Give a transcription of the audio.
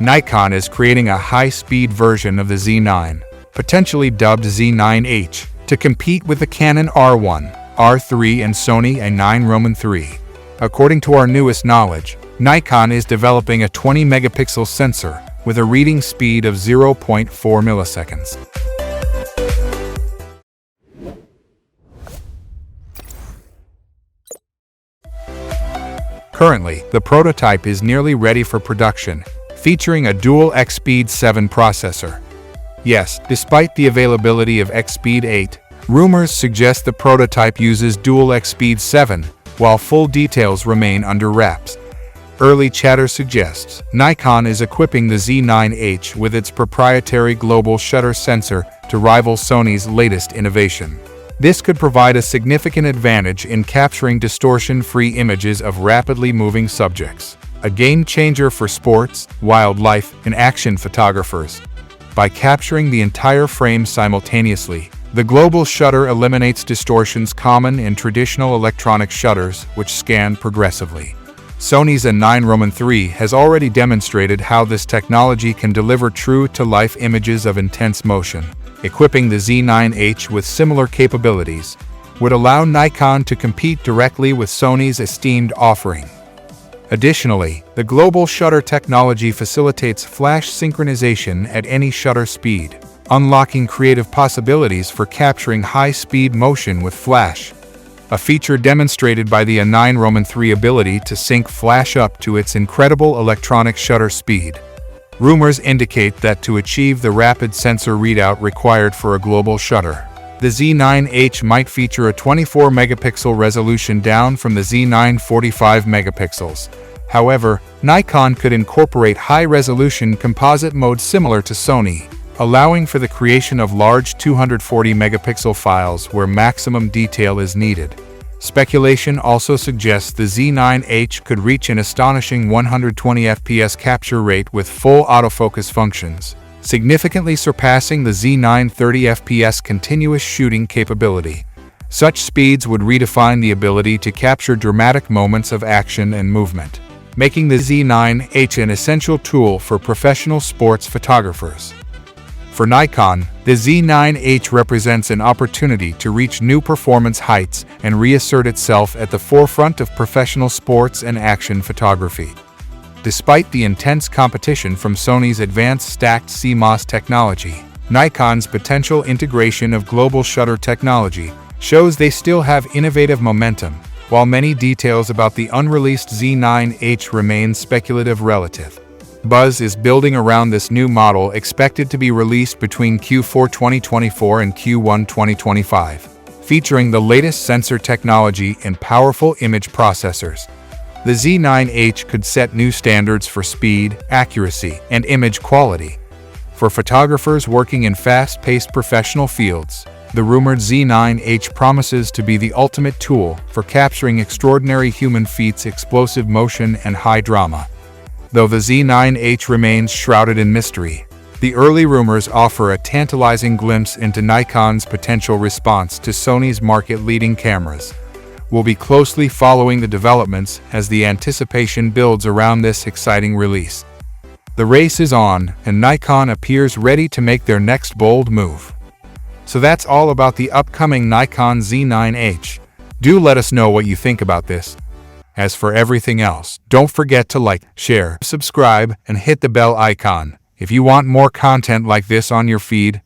Nikon is creating a high-speed version of the Z9, potentially dubbed Z9H, to compete with the Canon R1, R3 and Sony A9 III. According to our newest knowledge, Nikon is developing a 20-megapixel sensor with a reading speed of 0.4 milliseconds. Currently, the prototype is nearly ready for production, featuring a dual X-Speed 7 processor. Yes, despite the availability of X-Speed 8, rumors suggest the prototype uses dual X-Speed 7, while full details remain under wraps. Early chatter suggests Nikon is equipping the Z9H with its proprietary global shutter sensor to rival Sony's latest innovation. This could provide a significant advantage in capturing distortion-free images of rapidly moving subjects, a game-changer for sports, wildlife, and action photographers. By capturing the entire frame simultaneously, the global shutter eliminates distortions common in traditional electronic shutters, which scan progressively. Sony's A9 III has already demonstrated how this technology can deliver true-to-life images of intense motion. Equipping the Z9H with similar capabilities would allow Nikon to compete directly with Sony's esteemed offering. Additionally, the global shutter technology facilitates flash synchronization at any shutter speed, unlocking creative possibilities for capturing high-speed motion with flash, a feature demonstrated by the A9 III ability to sync flash up to its incredible electronic shutter speed. Rumors indicate that to achieve the rapid sensor readout required for a global shutter, the Z9H might feature a 24-megapixel resolution down from the Z9 45 megapixels. However, Nikon could incorporate high-resolution composite mode similar to Sony, allowing for the creation of large 240-megapixel files where maximum detail is needed. Speculation also suggests the Z9H could reach an astonishing 120 fps capture rate with full autofocus functions, significantly surpassing the Z9 30 fps continuous shooting capability. Such speeds would redefine the ability to capture dramatic moments of action and movement, making the Z9H an essential tool for professional sports photographers. For Nikon, the Z9H represents an opportunity to reach new performance heights and reassert itself at the forefront of professional sports and action photography. Despite the intense competition from Sony's advanced stacked CMOS technology, Nikon's potential integration of global shutter technology shows they still have innovative momentum, while many details about the unreleased Z9H remain speculative relative. Buzz is building around this new model expected to be released between Q4 2024 and Q1 2025, featuring the latest sensor technology and powerful image processors. The Z9H could set new standards for speed, accuracy, and image quality. For photographers working in fast-paced professional fields, the rumored Z9H promises to be the ultimate tool for capturing extraordinary human feats, explosive motion, and high drama. Though the Z9H remains shrouded in mystery, the early rumors offer a tantalizing glimpse into Nikon's potential response to Sony's market-leading cameras. We'll be closely following the developments as the anticipation builds around this exciting release. The race is on, and Nikon appears ready to make their next bold move. So that's all about the upcoming Nikon Z9H. Do let us know what you think about this. As for everything else, don't forget to like, share, subscribe, and hit the bell icon if you want more content like this on your feed.